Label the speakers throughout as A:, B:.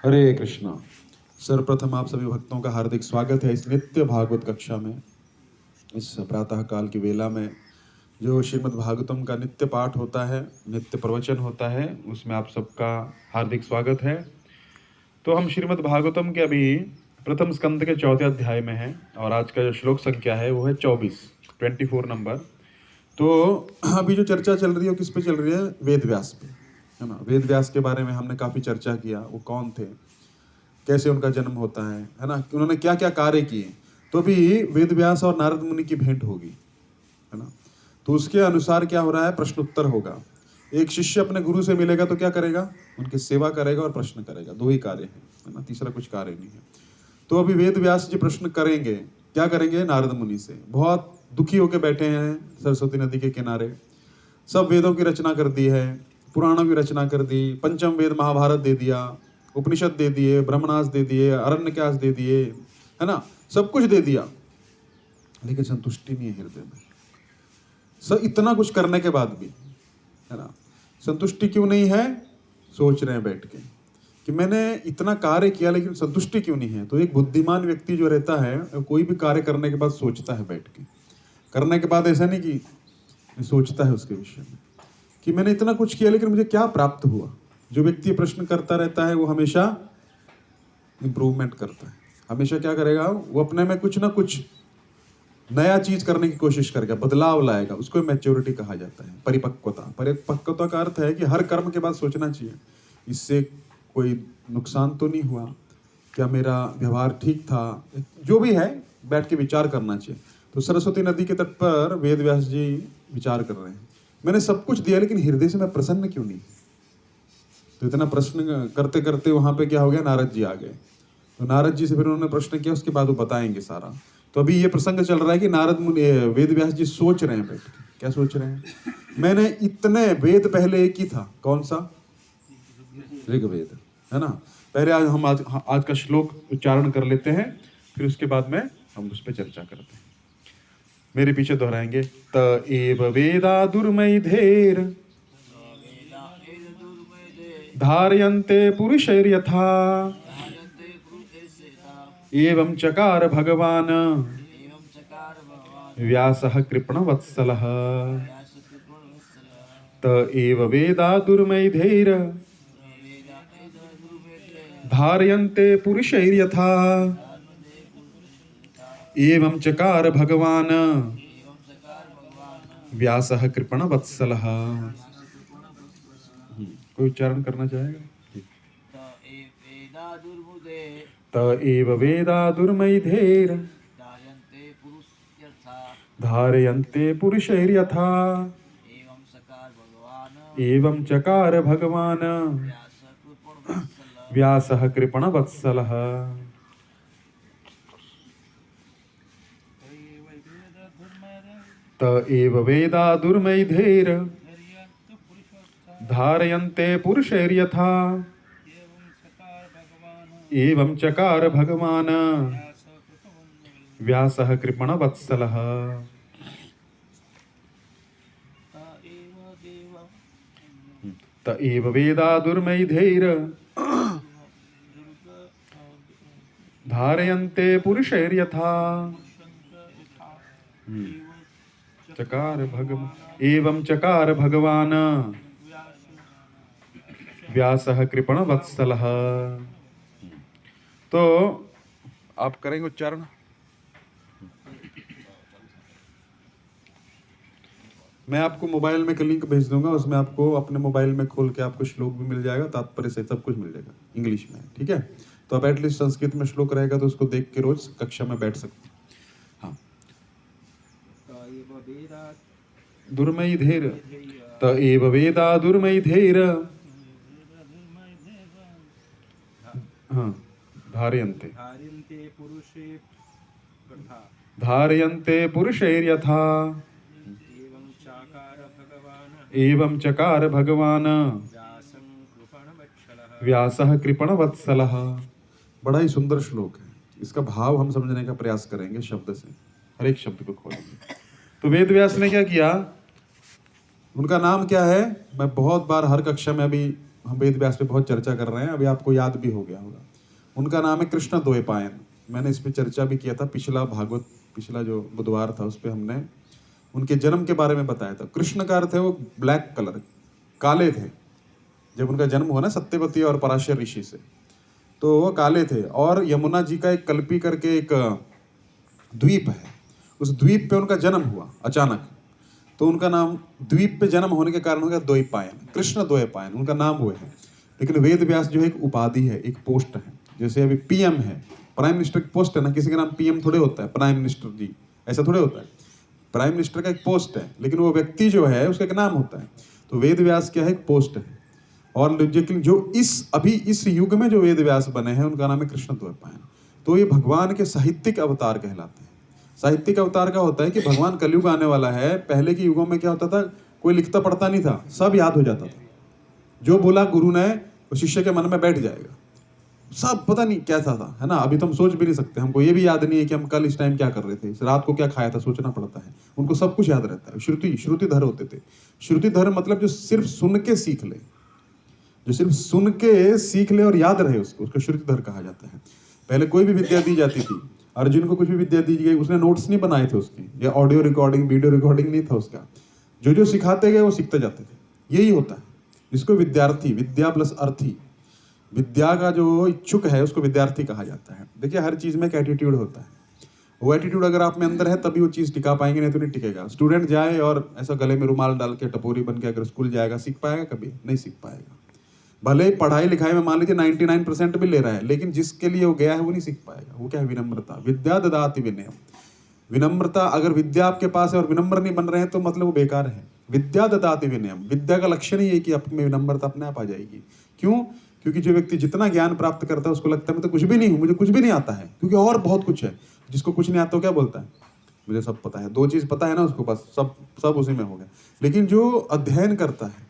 A: हरे कृष्णा। सर्वप्रथम आप सभी भक्तों का हार्दिक स्वागत है इस नित्य भागवत कक्षा में। इस प्रातः काल की वेला में जो श्रीमद् भागवतम का नित्य पाठ होता है, नित्य प्रवचन होता है, उसमें आप सबका हार्दिक स्वागत है। तो हम श्रीमद् भागवतम के अभी प्रथम स्कंद के 4थे अध्याय में हैं और आज का जो श्लोक संख्या है वो है 24 नंबर। तो अभी जो चर्चा चल रही है वो किस पे चल रही है? वेद व्यास पे, है ना। वेद व्यास के बारे में हमने काफ़ी चर्चा किया, वो कौन थे, कैसे उनका जन्म होता है ना, उन्होंने क्या क्या कार्य किए। तो भी वेद व्यास और नारद मुनि की भेंट होगी, है ना। तो उसके अनुसार क्या हो रहा है, प्रश्न उत्तर होगा। एक शिष्य अपने गुरु से मिलेगा तो क्या करेगा, उनकी सेवा करेगा और प्रश्न करेगा, दो ही कार्य है ना, तीसरा कुछ कार्य नहीं है। तो अभी वेद व्यास जी प्रश्न करेंगे, क्या करेंगे, नारद मुनि से। बहुत दुखी होकर बैठे हैं सरस्वती नदी के किनारे, सब वेदों की रचना कर दी है, पुराणों की रचना कर दी, पंचम वेद महाभारत दे दिया, उपनिषद दे दिए, ब्रह्मनाश दे दिए, अरण्यकाश दे दिए, है ना, सब कुछ दे दिया, लेकिन संतुष्टि नहीं है हृदय में। सब इतना कुछ करने के बाद भी, है ना, संतुष्टि क्यों नहीं है। सोच रहे हैं बैठ के कि मैंने इतना कार्य किया लेकिन संतुष्टि क्यों नहीं है। तो एक बुद्धिमान व्यक्ति जो रहता है, कोई भी कार्य करने के बाद सोचता है बैठ के, करने के बाद ऐसा नहीं कि सोचता है उसके विषय में कि मैंने इतना कुछ किया लेकिन मुझे क्या प्राप्त हुआ। जो व्यक्ति प्रश्न करता रहता है वो हमेशा इम्प्रूवमेंट करता है, हमेशा क्या करेगा, वो अपने में कुछ ना कुछ नया चीज करने की कोशिश करेगा, बदलाव लाएगा। उसको मैच्योरिटी कहा जाता है, परिपक्वता। परिपक्वता का अर्थ है कि हर कर्म के बाद सोचना चाहिए, इससे कोई नुकसान तो नहीं हुआ, क्या मेरा व्यवहार ठीक था, जो भी है बैठ के विचार करना चाहिए। तो सरस्वती नदी के तट पर वेद व्यास जी विचार कर रहे हैं, मैंने सब कुछ दिया लेकिन हृदय से मैं प्रसन्न क्यों नहीं। तो इतना प्रश्न करते करते वहां पे क्या हो गया, नारद जी आ गए। तो नारद जी से फिर उन्होंने प्रश्न किया, उसके बाद वो बताएंगे सारा। तो अभी ये प्रसंग चल रहा है कि नारद मुनि वेद व्यास जी सोच रहे हैं बैठ के, क्या सोच रहे हैं, मैंने इतने वेद, पहले एक ही था, कौन सा, ऋग्वेद, है ना। पहले आज का श्लोक उच्चारण कर लेते हैं, फिर उसके बाद में हम उस पर चर्चा करते हैं। मेरे पीछे दोहराएंगे। त एव वेदा दुर्मैधेर धारयन्ते पुरुषैर्यथा एवं चकार भगवान व्यासः कृपणवत्सलः। त एव वेदा दुर्मैधैर धारयन्ते पुरुषैर्यथा एवं चकार भगवान व्यासः कृपणवत्सलः। कोई उच्चारण करना चाहेगा? त एव वेदा दुर्मैधेर धारयन्ते पुरुषैर्यथा एवं चकार भगवान व्यासः कृपणवत्सलः। त एव वेदा दुर्मैधेर धारयन्ते पुरुषैर्यथा एवं चकार भगवान व्यासः कृपणवत्सलः। त एव वेदा दुर्मैधैर धारयन्ते पुरुषैर्यथा चकार भगवान एवं चकार भगवान व्यासः कृपणवत्सलः। तो आप करेंगे उच्चारण। मैं आपको मोबाइल में लिंक भेज दूंगा, उसमें आपको अपने मोबाइल में खोल के आपको श्लोक भी मिल जाएगा, तात्पर्य से सब कुछ मिल जाएगा इंग्लिश में, ठीक है। तो आप एटलीस्ट संस्कृत में श्लोक रहेगा तो उसको देख के रोज कक्षा में बैठ सकते हैं। हाँ, दुर्मैधेर त एव वेदा दुर्मैधेर हाँ धारयन्ते पुरुषैर्यथा एवं चकार भगवान व्यासः कृपणवत्सलः। बड़ा ही सुंदर श्लोक है, इसका भाव हम समझने का प्रयास करेंगे शब्द से, हर एक शब्द को खोलेंगे। तो वेद व्यास ने क्या किया, उनका नाम क्या है, मैं बहुत बार हर कक्षा में अभी हम वेद व्यास पे बहुत चर्चा कर रहे हैं, अभी आपको याद भी हो गया होगा। उनका नाम है कृष्ण द्वैपायन। मैंने इस पे चर्चा भी किया था, पिछला जो बुधवार था उस पर हमने उनके जन्म के बारे में बताया था। कृष्ण का अर्थ है वो ब्लैक कलर, काले थे। जब उनका जन्म हुआ ना सत्यवती और पराशर ऋषि से, तो वो काले थे। और यमुना जी का एक कल्पी करके एक द्वीप है, उस द्वीप पे उनका जन्म हुआ अचानक, तो उनका नाम द्वीप पे जन्म होने के कारण हो गया द्वैपायन, कृष्ण द्वैपायन उनका नाम हुए हैं। लेकिन वेद व्यास जो है एक उपाधि है, एक पोस्ट है। जैसे अभी पीएम है, प्राइम मिनिस्टर की पोस्ट है ना, किसी का नाम पीएम थोड़े होता है, प्राइम मिनिस्टर जी ऐसा थोड़े होता है। प्राइम मिनिस्टर का एक पोस्ट है, लेकिन वो व्यक्ति जो है उसका एक नाम होता है। तो वेद व्यास क्या है, एक पोस्ट है। और जो इस युग में जो वेद व्यास बने हैं उनका नाम है कृष्ण द्वैपायन। तो ये भगवान के साहित्यिक अवतार कहलाते हैं। साहित्यिक अवतार का होता है कि भगवान कलयुग आने वाला है। पहले के युगों में क्या होता था, कोई लिखता पढ़ता नहीं था, सब याद हो जाता था। जो बोला गुरु ने वो शिष्य के मन में बैठ जाएगा, सब पता नहीं कैसा था, है ना। अभी तो हम सोच भी नहीं सकते, हमको ये भी याद नहीं है कि हम कल इस टाइम क्या कर रहे थे, रात को क्या खाया था, सोचना पड़ता है। उनको सब कुछ याद रहता है। श्रुतिधर होते थे। श्रुतिधर मतलब जो सिर्फ सुन के सीख ले, जो सिर्फ सुन के सीख ले और याद रहे, उसको श्रुतिधर कहा जाता है। पहले कोई भी विद्या दी जाती थी, अर्जुन को कुछ भी विद्या दी गई, उसने नोट्स नहीं बनाए थे उसकी, या ऑडियो रिकॉर्डिंग वीडियो रिकॉर्डिंग नहीं था उसका। जो सिखाते गए वो सीखते जाते थे। यही होता है। इसको विद्यार्थी, विद्या प्लस अर्थी, विद्या का जो इच्छुक है उसको विद्यार्थी कहा जाता है। देखिए हर चीज में एक एटीट्यूड होता है। वो एटीट्यूड अगर आप में अंदर है तभी वो चीज टिका पाएंगे, नहीं तो नहीं टिकेगा। स्टूडेंट जाए और ऐसा गले में रुमाल डाल के टपोरी बन के अगर स्कूल जाएगा, सीख पाएगा? कभी नहीं सीख पाएगा। भले ही पढ़ाई लिखाई में मान लीजिए 99% भी ले रहा है, लेकिन जिसके लिए वो गया है वो नहीं सीख पाएगा। वो क्या है? विनम्रता। विद्या ददाति विनयम। विनम्रता, अगर विद्या आपके पास है और विनम्र नहीं बन रहे हैं तो मतलब वो बेकार है। विद्या ददाति विनयम, विद्या का लक्षण ही है कि आप में विनम्रता अपने आप आ जाएगी। क्यों? क्योंकि जो व्यक्ति जितना ज्ञान प्राप्त करता है उसको लगता है मैं तो कुछ भी नहीं हूँ, मुझे कुछ भी नहीं आता है, क्योंकि और बहुत कुछ है। जिसको कुछ नहीं आता वो क्या बोलता है? मुझे सब पता है। 2 चीज पता है ना उसको, बस सब उसी में हो गया। लेकिन जो अध्ययन करता है,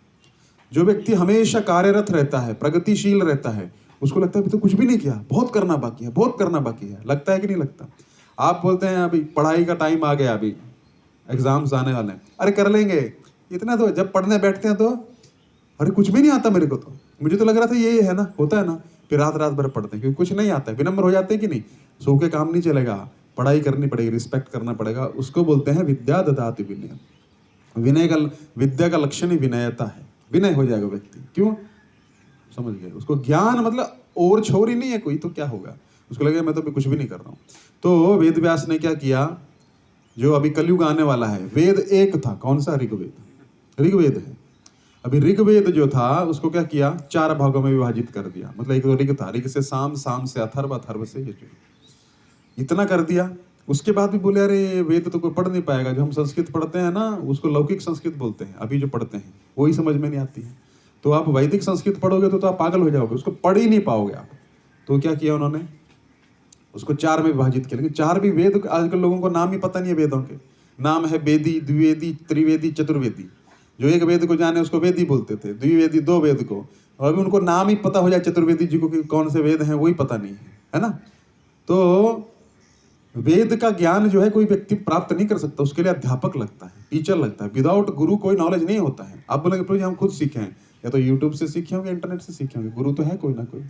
A: जो व्यक्ति हमेशा कार्यरत रहता है, प्रगतिशील रहता है, उसको लगता है अभी तो कुछ भी नहीं किया, बहुत करना बाकी है, बहुत करना बाकी है। लगता है कि नहीं लगता? आप बोलते हैं अभी पढ़ाई का टाइम आ गया, अभी एग्जाम्स आने वाले हैं, अरे कर लेंगे इतना। तो जब पढ़ने बैठते हैं तो अरे कुछ भी नहीं आता मेरे को, तो मुझे तो लग रहा था ये है ना, होता है ना। फिर रात भर पढ़ते हैं क्योंकि कुछ नहीं आता है। विनम्र हो जाते हैं कि नहीं? सो के काम नहीं चलेगा, पढ़ाई करनी पड़ेगी, रिस्पेक्ट करना पड़ेगा। उसको बोलते हैं विद्या ददाति विनय। विद्या का लक्षण ही विनयता है। विनय हो जाएगा व्यक्ति। क्यों? समझ गए? उसको ज्ञान मतलब और छोर ही नहीं है कोई, तो क्या होगा? उसको लगेगा मैं तो अभी कुछ भी नहीं कर रहा हूँ। तो वेद व्यास ने क्या किया, जो अभी कलयुग आने वाला है, वेद एक था, कौन सा? ऋग्वेद। ऋग्वेद है। अभी ऋग्वेद जो था उसको क्या किया, 4 भागों में विभाजित कर दिया। मतलब एक तो ऋग था, ऋग से साम, साम से अथर्व, अथर्व से यजुर, इतना कर दिया। उसके बाद भी बोले अरे वेद तो कोई पढ़ नहीं पाएगा। जो हम संस्कृत पढ़ते हैं ना उसको लौकिक संस्कृत बोलते हैं, अभी जो पढ़ते हैं वही समझ में नहीं आती है। तो आप वैदिक संस्कृत पढ़ोगे तो आप पागल हो जाओगे, उसको पढ़ ही नहीं पाओगे आप। तो क्या किया उन्होंने, उसको 4 में विभाजित किया। लेकिन 4 भी वेद, आजकल लोगों को नाम ही पता नहीं है वेदों के। नाम है वेदी, द्विवेदी, त्रिवेदी, चतुर्वेदी। जो एक वेद को जाने उसको वेदी बोलते थे, द्विवेदी 2 वेद को। और अभी उनको नाम ही पता हो जाए चतुर्वेदी जी को कि कौन से वेद हैं, वही पता नहीं है ना। तो वेद का ज्ञान जो है कोई व्यक्ति प्राप्त नहीं कर सकता, उसके लिए अध्यापक लगता है, टीचर लगता है। विदाउट गुरु कोई नॉलेज नहीं होता है। आप बोलेंगे प्रभु जी हम खुद सीखे हैं, या तो यूट्यूब से सीखे होंगे, इंटरनेट से सीखे होंगे, गुरु तो है कोई ना कोई।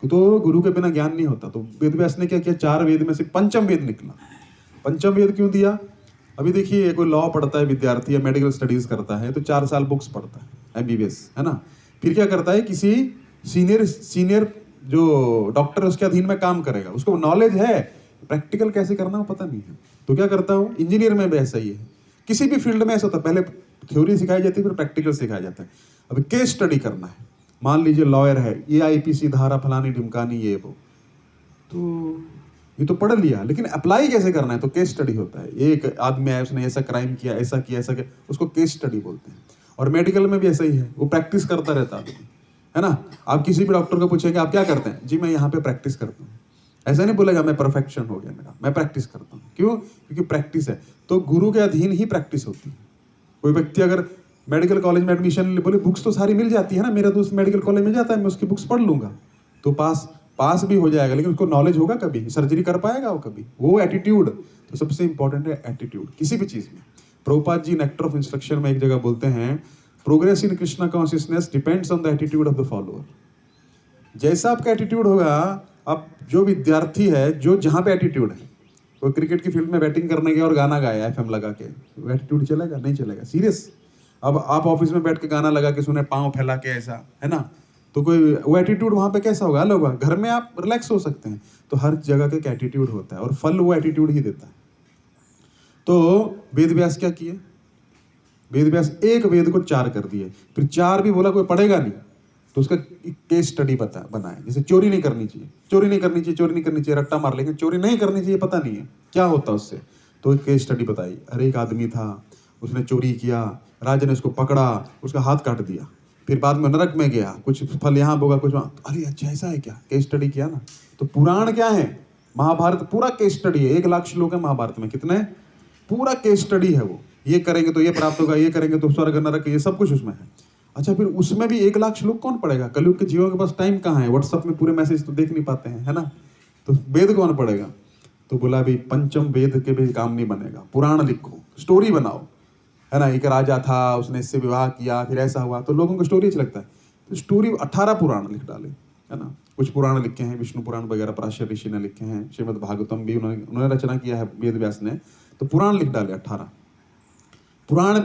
A: तो गुरु के बिना ज्ञान नहीं होता। तो वेद व्यास ने क्या किया, 4 वेद में से पंचम वेद निकला। पंचम वेद क्यों दिया? अभी देखिए कोई लॉ पढ़ता है विद्यार्थी या मेडिकल स्टडीज करता है तो 4 साल बुक्स पढ़ता है, MBBS, है ना। फिर क्या करता है, किसी सीनियर जो डॉक्टर उसके अधीन में काम करेगा, उसको नॉलेज है, प्रैक्टिकल कैसे करना वो पता नहीं है। तो क्या करता हूँ, इंजीनियर में भी ऐसा ही है, किसी भी फील्ड में ऐसा होता है। पहले थ्योरी सिखाई जाती है, फिर प्रैक्टिकल सिखाया जाता है। अभी केस स्टडी करना है, मान लीजिए लॉयर है, ये IPC धारा फलानी ढिमकानी ये वो, तो ये तो पढ़ लिया, लेकिन अप्लाई कैसे करना है तो केस स्टडी होता है। एक आदमी आया, उसने ऐसा क्राइम किया, ऐसा किया, ऐसा किया, उसको केस स्टडी बोलते हैं। और मेडिकल में भी ऐसा ही है, वो प्रैक्टिस करता रहता है ना। आप किसी भी डॉक्टर को पूछेंगे आप क्या करते हैं, जी मैं यहाँ पे प्रैक्टिस करता हूँ। ऐसा नहीं बोलेगा मैं परफेक्शन हो गया मेरा, मैं प्रैक्टिस करता हूँ। क्यों? क्योंकि प्रैक्टिस है। तो गुरु के अधीन ही प्रैक्टिस होती है। कोई व्यक्ति अगर मेडिकल कॉलेज में एडमिशन बोले, बुक्स तो सारी मिल जाती है ना, मेरा दोस्त मेडिकल कॉलेज में जाता है, मैं उसकी बुक्स पढ़ लूंगा तो पास भी हो जाएगा, लेकिन उसको नॉलेज होगा कभी, सर्जरी कर पाएगा वो कभी? वो एटीट्यूड। तो सबसे इंपॉर्टेंट है एटीट्यूड किसी भी चीज में। Prabhupada ji nectar of instruction में एक जगह बोलते हैं progress in Krishna consciousness depends on the attitude of the follower. जैसा आपका एटीट्यूड होगा, अब जो विद्यार्थी है, जो जहाँ पे एटीट्यूड है, वो क्रिकेट की फील्ड में बैटिंग करने गया और गाना गाया एफएम लगा के, वो एटीट्यूड चलेगा? नहीं चलेगा, सीरियस। अब आप ऑफिस में बैठ के गाना लगा के सुने, पाँव फैला के, ऐसा है ना, तो कोई वो एटीट्यूड वहाँ पे कैसा होगा? अलग होगा। घर में आप रिलैक्स हो सकते हैं, तो हर जगह का एक एटीट्यूड होता है और फल वो एटीट्यूड ही देता है। तो वेद व्यास क्या किए? वेद व्यास एक वेद को 4 कर दिए, फिर 4 भी बोला कोई पढ़ेगा नहीं, तो उसका केस स्टडी बनाया। जैसे चोरी नहीं करनी चाहिए, चोरी नहीं करनी चाहिए, चोरी नहीं करनी चाहिए, रट्टा मार, लेकिन चोरी नहीं करनी चाहिए पता नहीं है क्या होता है उससे, तो एक केस स्टडी बताई। अरे एक आदमी था, उसने चोरी किया, राजा ने उसको पकड़ा, उसका हाथ काट दिया, फिर बाद में नरक में गया, कुछ फल यहाँ होगा, कुछ वहाँ। अरे अच्छा ऐसा है क्या? केस स्टडी किया ना। तो पुराण क्या है? महाभारत पूरा केस स्टडी है। 1 लाख श्लोक है महाभारत में, कितने? पूरा केस स्टडी है वो। ये करेंगे तो ये प्राप्त होगा, ये करेंगे तो स्वर्ग नरक, ये सब कुछ उसमें है। अच्छा, फिर उसमें भी 1 लाख श्लोक कौन पढ़ेगा? कलयुग के जीवों के पास टाइम कहाँ है? व्हाट्सएप में पूरे मैसेज तो देख नहीं पाते हैं, है ना, तो वेद कौन पढ़ेगा? तो बोला भी पंचम वेद के भी काम नहीं बनेगा, पुराण लिखो, स्टोरी बनाओ, है ना। एक राजा था, उसने इससे विवाह किया, फिर ऐसा हुआ, तो लोगों को स्टोरी अच्छा लगता है, तो स्टोरी 18 पुराण लिख डाले, है ना। कुछ पुराण लिखे हैं, विष्णु पुराण वगैरह पराशर ऋषि ने लिखे हैं, श्रीमद् भागवतम भी उन्होंने रचना किया है वेद व्यास ने, तो पुराण लिख डाले 18। पुराण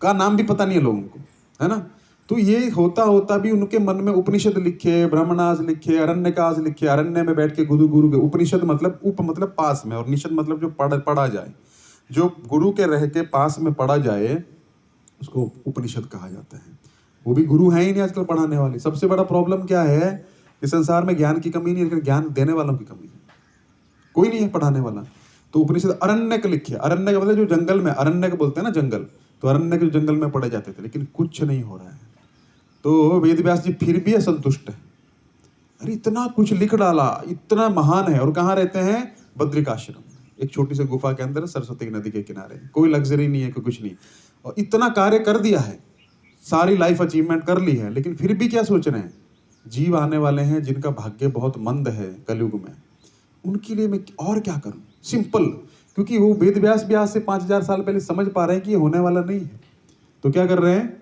A: का नाम भी पता नहीं है लोगों को, है ना। तो ये होता होता भी उनके मन में उपनिषद लिखे, ब्रह्मणास लिखे, अरण्यकास लिखे, अरण्य में बैठ के गुरु के, उपनिषद मतलब उप मतलब पास में, और निषद मतलब जो पढ़ा जाए, जो गुरु के रह के पास में पढ़ा जाए उसको उपनिषद कहा जाता है। वो भी गुरु है ही नहीं आजकल पढ़ाने वाले। सबसे बड़ा प्रॉब्लम क्या है कि संसार में ज्ञान की कमी नहीं है, लेकिन ज्ञान देने वालों की कमी है, कोई नहीं है पढ़ाने वाला। तो उपनिषद अरण्यक लिखे, अरण्य का मतलब जो जंगल में, अरण्यक बोलते हैं ना जंगल, तो अरण्य के जंगल में पढ़े जाते थे, लेकिन कुछ नहीं हो रहा है। तो वेद व्यास जी फिर भी असंतुष्ट है। अरे इतना कुछ लिख डाला, इतना महान है, और कहाँ रहते हैं? बद्रिकाश्रम, एक छोटी सी गुफा के अंदर, सरस्वती नदी के किनारे, कोई लग्जरी नहीं है, कोई कुछ नहीं, और इतना कार्य कर दिया है, सारी लाइफ अचीवमेंट कर ली है, लेकिन फिर भी क्या सोच रहे हैं? जीव आने वाले हैं जिनका भाग्य बहुत मंद है कलयुग में, उनके लिए मैं और क्या करूं? सिंपल, क्योंकि वो वेद व्यास भी आज से 5000 साल पहले समझ पा रहे हैं कि ये होने वाला नहीं है, तो क्या कर रहे हैं?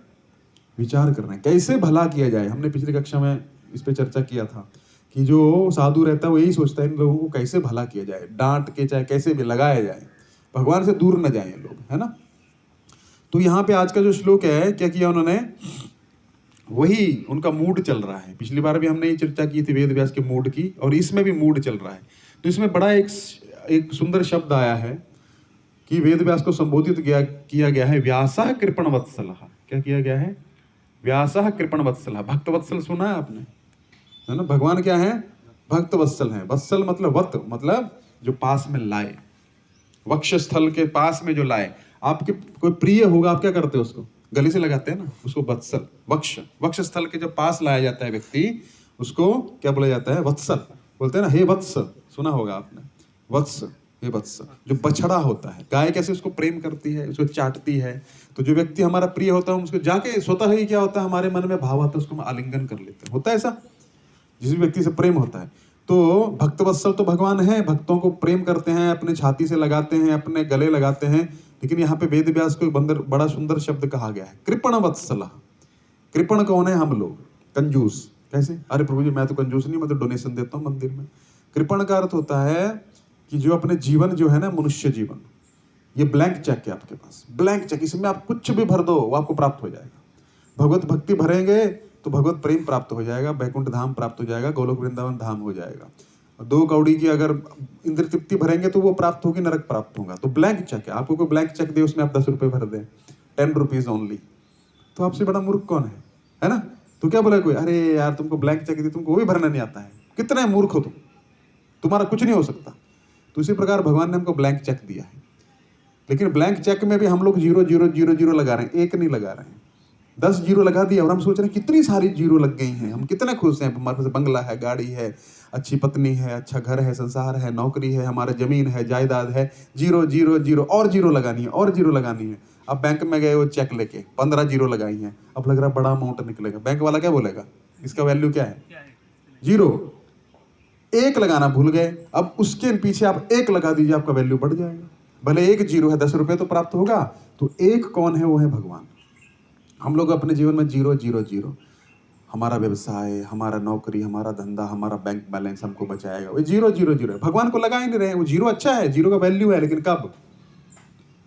A: विचार कर रहे हैं कैसे भला किया जाए। हमने पिछली कक्षा में इस पे चर्चा किया था कि जो साधु रहता है वो यही सोचता है इन लोगों को कैसे भला किया जाए, डांट के चाहे कैसे भी लगाया जाए, भगवान से दूर न जाए लोग, है ना। तो यहाँ पे आज का जो श्लोक है, क्या किया उन्होंने? वही उनका मूड चल रहा है। पिछली बार भी हमने ये चर्चा की थी वेद व्यास के मूड की, और इसमें भी मूड चल रहा है। तो इसमें बड़ा एक सुंदर शब्द आया है कि वेद व्यास को संबोधित किया गया है व्यासः कृपण वत्सलः। क्या किया गया है? व्यासः कृपण वत्सलः। भक्त वत्सल सुना है आपने, है ना। भगवान क्या है? भक्त वत्सल है। वत्सल मतलब वत मतलब जो पास में लाए, वक्षस्थल के पास में जो लाए। आपके कोई प्रिय होगा, आप क्या करते हो? उसको गले से लगाते हैं ना, उसको वत्सल, वक्षस्थल के जो पास लाया जाता है व्यक्ति, उसको क्या बोला जाता है? वत्सल बोलते हैं ना। हे वत्स, सुना होगा आपने, वत्स, हे वत्स। जो बछड़ा होता है, गाय कैसे उसको प्रेम करती है, उसको चाटती है, तो जो व्यक्ति हमारा प्रिय होता है उसको जाके स्वतः ही क्या होता है, हमारे मन में भाव आता है, उसको हम आलिंगन कर लेते हैं। होता है ऐसा, जिस व्यक्ति से प्रेम होता है। तो भक्त वत्सल तो भगवान है, भक्तों को प्रेम करते हैं, अपने छाती से लगाते हैं, अपने गले लगाते हैं। लेकिन यहाँ पे वेद व्यास को बड़ा सुंदर शब्द कहा गया है, कृपण वत्सला। कृपण कौन है? हम लोग। कंजूस कैसे? अरे प्रभु जी मैं तो कंजूस नहीं, मैं तो डोनेशन देता हूँ मंदिर में। कृपण का अर्थ होता है कि जो अपने जीवन जो है ना, मनुष्य जीवन, ये ब्लैंक चेक है आपके पास, ब्लैंक चेक, इसमें आप कुछ भी भर दो वो आपको प्राप्त हो जाएगा। भगवत भक्ति भरेंगे तो भगवत प्रेम प्राप्त हो जाएगा, बैकुंठ धाम प्राप्त हो जाएगा, गोलोक वृंदावन धाम हो जाएगा। 2 कौड़ी की अगर इंद्र तृप्ति भरेंगे तो वो प्राप्त होगी, नरक प्राप्त होगा। तो ब्लैंक चेक है, आपको कोई ब्लैंक चेक दे, उसमें आप 10 रुपए भर दें, 10 रुपीज ओनली, तो आपसे बड़ा मूर्ख कौन है ना। तो क्या बोला कोई? अरे यार तुमको ब्लैंक चेक दी, तुमको वो भी भरना नहीं आता है, कितने मूर्ख हो तुम, तुम्हारा कुछ नहीं हो सकता। तो इसी प्रकार भगवान ने हमको ब्लैंक चेक दिया है, लेकिन ब्लैंक चेक में भी हम लोग 0 0 0 0 लगा रहे हैं, 1 नहीं लगा रहे हैं। 10 जीरो लगा दिया और हम सोच रहे हैं कितनी सारी जीरो लग गई हैं, हम कितने खुश हैं, हमारे पास बंगला है, गाड़ी है, अच्छी पत्नी है, अच्छा घर है, संसार है, नौकरी है, हमारा जमीन है, जायदाद है। 0 0 0 और जीरो लगानी है, और जीरो लगानी है। अब बैंक में गए वो चेक लेके 15 जीरो लगाई हैं, अब लग रहा बड़ा अमाउंट निकलेगा। बैंक वाला क्या बोलेगा? इसका वैल्यू क्या है? 0। 1 लगाना भूल गए, अब उसके पीछे आप 1 लगा दीजिए, आपका वैल्यू बढ़ जाएगा। भले 1 जीरो है, 10 रुपये तो प्राप्त होगा। तो 1 कौन है? वो है भगवान। हम लोग अपने जीवन में 0 0 0, हमारा व्यवसाय, हमारा नौकरी, हमारा धंधा, हमारा बैंक बैलेंस हमको बचाएगा, वो 0 0 0 है। भगवान को लगा ही नहीं रहे। वो 0 अच्छा है, 0 का वैल्यू है, लेकिन कब?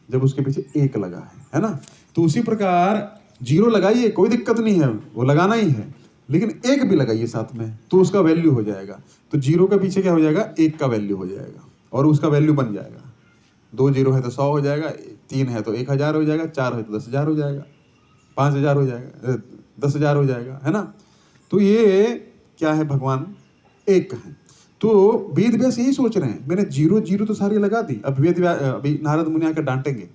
A: जब उसके पीछे 1 लगा है ना। तो उसी प्रकार 0 लगाइए, कोई दिक्कत नहीं है, वो लगाना ही है, लेकिन 1 भी लगाइए साथ में, तो उसका वैल्यू हो जाएगा। तो 0 के पीछे क्या हो जाएगा? 1 का वैल्यू हो जाएगा, और उसका वैल्यू बन जाएगा। 2 0 है तो 100 हो जाएगा, 3 है तो 1000 हो जाएगा, 4 है तो 10,000 हो जाएगा, 5,000 हो जाएगा, 10,000 हो जाएगा, है ना। तो ये क्या है? भगवान एक है। तो वेद व्यास यही सोच रहे हैं, मैंने 0 0 तो सारी लगा दी। अब अभी नारद मुनि आकर डांटेंगे,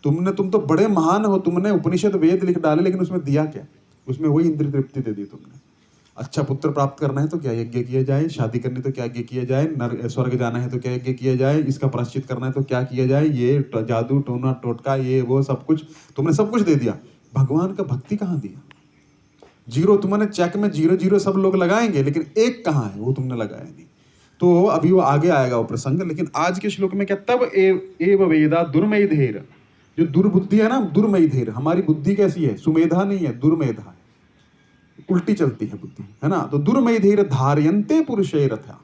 A: तुम तो बड़े महान हो, तुमने उपनिषद वेद लिख डाले, लेकिन उसमें दिया क्या? उसमें वही इंद्रिय तृप्ति दे दी तुमने। अच्छा पुत्र प्राप्त करना है तो क्या यज्ञ किया जाए, शादी करनी तो क्या यज्ञ किया जाए, स्वर्ग जाना है तो क्या यज्ञ किया जाए, इसका प्रायश्चित करना है तो क्या किया जाए, ये जादू टोना टोटका ये वो सब कुछ तुमने सब कुछ दे दिया। भगवान का भक्ति कहाँ दिया? 0 तुमने चेक में 0 0 सब लोग लगाएंगे, लेकिन 1 कहाँ है? वो तुमने लगाया नहीं। तो अभी वो आगे आएगा वो प्रसंग, लेकिन आज के श्लोक में क्या? तब एव वेदा दुर्मय धीर। जो दुर्बुद्धि है ना, दुर्मय धीर, हमारी बुद्धि कैसी है? सुमेधा नहीं है, दुर्मेधा है, उल्टी चलती है बुद्धि, है ना। तो दुर्मय धीर धार्यन्ते पुरुषे रथा।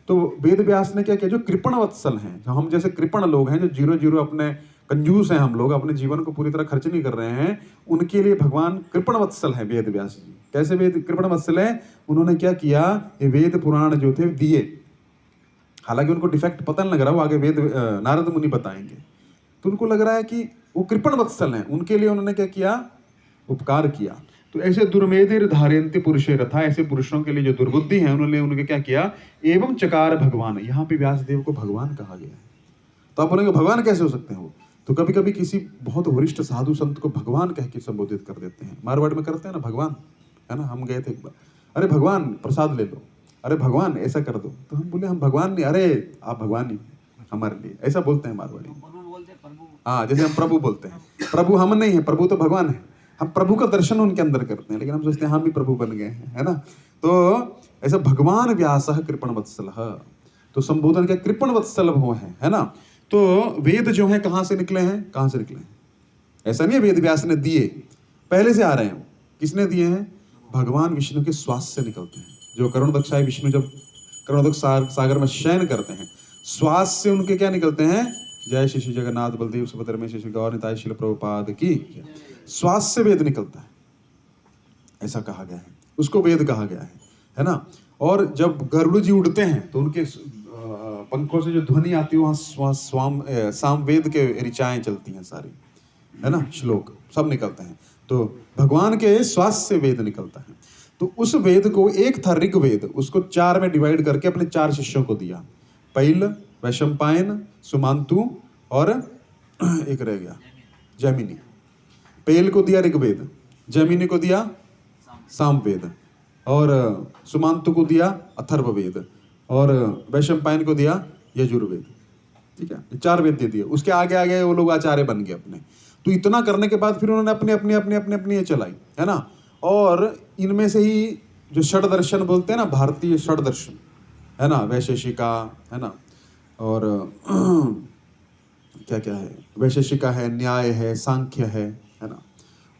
A: तो वेद व्यास ने क्या किया? जो कृपण वत्सल हैं, जो हम जैसे कृपण लोग हैं, जो 0 0 अपने कंजूस हैं, हम लोग अपने जीवन को पूरी तरह खर्च नहीं कर रहे हैं, उनके लिए भगवान कृपण वत्सल है वेद व्यास जी। कैसे वेद कृपण वत्सल है? उन्होंने क्या किया? ये वेद पुराण जो थे दिए, हालांकि उनको डिफेक्ट पता नहीं लग रहा, वो आगे वेद नारद मुनि बताएंगे। तो उनको लग रहा है कि वो कृपण वत्सल हैं, उनके लिए उन्होंने क्या किया? उपकार किया। तो ऐसे दुर्मेधिर धार्यन्ते पुरुषे रथा, ऐसे पुरुषों के लिए जो दुर्बुद्धि है, उन्होंने उनके क्या किया? एवं चकार भगवान। यहाँ पे व्यासदेव को भगवान कहा गया है। तो आप बोलेंगे भगवान कैसे हो सकते हैं वो? तो कभी कभी किसी बहुत वरिष्ठ साधु संत को भगवान कह के संबोधित कर देते हैं। मारवाड़ में करते हैं ना भगवान, है ना। हम गए थे एक बार, अरे भगवान प्रसाद ले लो, अरे भगवान ऐसा कर दो। तो हम बोले हम भगवान नहीं, अरे आप भगवान ही हमारे लिए, ऐसा बोलते हैं मारवाड़ी में। हाँ, जैसे हम प्रभु बोलते हैं, प्रभु हम नहीं है, प्रभु तो भगवान है। हम प्रभु का दर्शन उनके अंदर करते हैं, लेकिन हम सोचते हैं हम भी प्रभु बन गए हैं, है ना। तो ऐसा भगवान व्यासः कृपण वत्सलः, तो संबोधन क्या? कृपण वत्सल वो है ना। तो वेद जो है कहाँ से निकले हैं? कहाँ से निकले हैं? ऐसा नहीं है वेद व्यास ने दिए, पहले से आ रहे हैं। किसने दिए हैं? भगवान विष्णु के श्वास से निकलते हैं। जो करुणदक्षाय विष्णु जब करुणदक्ष सागर में शयन करते हैं, श्वास से उनके क्या निकलते हैं? जय श्री जगन्नाथ बलदेव सुभद्रा में श्री गौर निताय श्रील प्रभुपाद की। श्वास से वेद निकलता है, ऐसा कहा गया है, उसको वेद कहा गया है ना। और जब गरुड़ जी उड़ते हैं तो उनके पंखों से जो ध्वनि आती है, वहाँ सामवेद के ऋचाएं चलती हैं सारी, है ना। श्लोक सब निकलते हैं। तो भगवान के श्वास से वेद निकलता है। तो उस वेद को, एक था ऋग्वेद, उसको 4 में डिवाइड करके अपने 4 शिष्यों को दिया। पैल, वैशंपायन, सुमांतु और एक रह गया जैमिनी। पैल को दिया ऋग्वेद, जैमिनी को दिया सामवेद, और सुमांतु को दिया अथर्ववेद, और वैशंपायन को दिया यजुर्वेद। ठीक है, 4 वेद दे दिए। उसके आगे आगे वो लोग आचार्य बन गए अपने। तो इतना करने के बाद फिर उन्होंने अपनी ये चलाई, है ना। और इनमें से ही जो षड दर्शन बोलते हैं ना, भारतीय षड दर्शन, है ना, वैशेषिका, है ना, और क्या क्या है, वैशेषिका है, न्याय है, सांख्य है ना,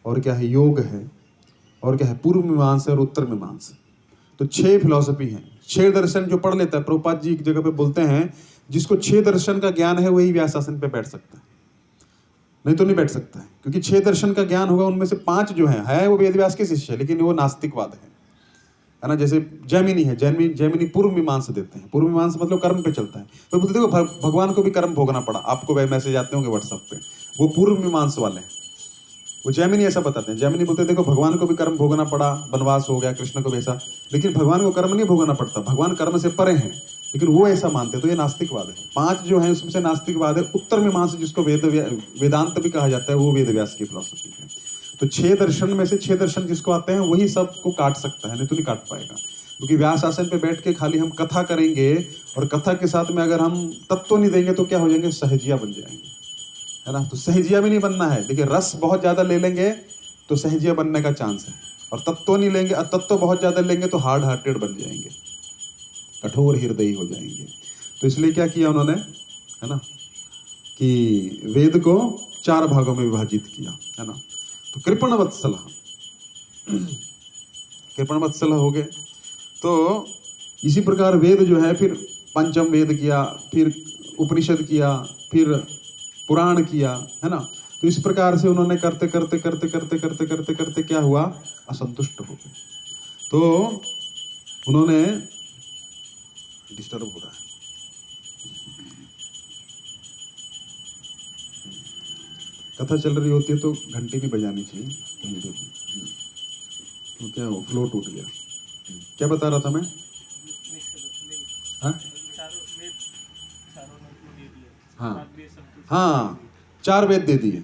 A: और क्या है, योग है, और क्या है, पूर्व मीमांसा और उत्तर मीमांसा। तो 6 फिलॉसफी हैं। 6 दर्शन जो पढ़ लेता है, प्रभुपाद जी एक जगह पे बोलते हैं, जिसको 6 दर्शन का ज्ञान है वही व्यासासन पे बैठ सकता है, नहीं तो नहीं बैठ सकता है। क्योंकि 6 दर्शन का ज्ञान होगा, उनमें से 5 जो है वो वेद व्यास के शिष्य है, लेकिन वो नास्तिकवाद है ना। जैसे जैमिनी है, जैमिनी पूर्व मीमांसा देते हैं। पूर्व मीमांसा मतलब कर्म पे चलता है। तो बोलते देखो भगवान को भी कर्म भोगना पड़ा, आपको वह मैसेज आते होंगे व्हाट्सएप पे, वो पूर्व मीमांसा वाले हैं। वो जैमिनी ऐसा बताते हैं, जैमिनी बोलते हैं देखो भगवान को भी कर्म भोगना पड़ा, वनवास हो गया, कृष्ण को वैसा, लेकिन भगवान को कर्म नहीं भोगना पड़ता, भगवान कर्म से परे हैं, लेकिन वो ऐसा मानते हैं। तो ये नास्तिकवाद है। 5 जो है उसमें से नास्तिकवाद है। उत्तर मीमांसा जिसको वेदांत भी कहा जाता है, वो वेद व्यास की फिलॉसफी है। तो 6 दर्शन में से 6 दर्शन जिसको आते हैं वही सबको काट सकता है, नहीं तो नहीं काट पाएगा। क्योंकि व्यास आसन पे बैठ के खाली हम कथा करेंगे, और कथा के साथ में अगर हम तत्व नहीं देंगे तो क्या हो जाएंगे, सहजिया बन जाएंगे, है ना। तो सहजिया भी नहीं बनना है। देखिए, रस बहुत ज्यादा ले लेंगे तो सहजिया बनने का चांस है, और तत्व नहीं लेंगे, तत्व बहुत ज्यादा लेंगे तो हार्ड हार्टेड बन जाएंगे, कठोर हृदयी हो जाएंगे। तो इसलिए क्या किया उन्होंने, है ना, कि वेद को 4 भागों में विभाजित किया, है ना। तो कृपण वत्सल, कृपण वत्सल हो गए। तो इसी प्रकार वेद जो है फिर पंचम वेद किया, फिर उपनिषद किया, फिर पुराण किया, है ना। तो इस प्रकार से उन्होंने करते करते करते करते करते करते करते क्या हुआ, असंतुष्ट हो गए। तो उन्होंने, डिस्टर्ब हो रहा है, कथा चल रही होती है तो घंटी नहीं बजानी चाहिए कहीं पे। तो क्या हो, फ्लो टूट गया। क्या बता रहा था मैं? हाँ हाँ, 4 वेद दे दिए।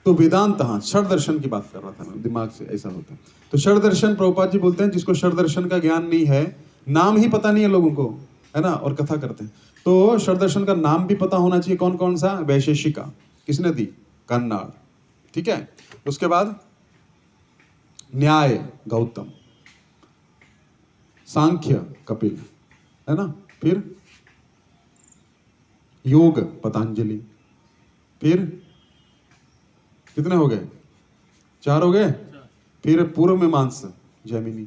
A: तो वेदांत, हाँ, षड दर्शन की बात कर रहा था मैं, दिमाग से ऐसा होता है। तो षड दर्शन, प्रभुपाद जी बोलते हैं जिसको षड दर्शन का ज्ञान नहीं है, नाम ही पता नहीं है लोगों को, है ना, और कथा करते हैं। तो षड दर्शन का नाम भी पता होना चाहिए, कौन कौन सा। वैशेषिका किसने दी, कन्नाड, ठीक है। उसके बाद न्याय गौतम, सांख्य कपिल, है ना, फिर योग पतंजलि, फिर कितने हो गए, 4 हो गए। फिर पूर्व मीमांसा जैमिनी,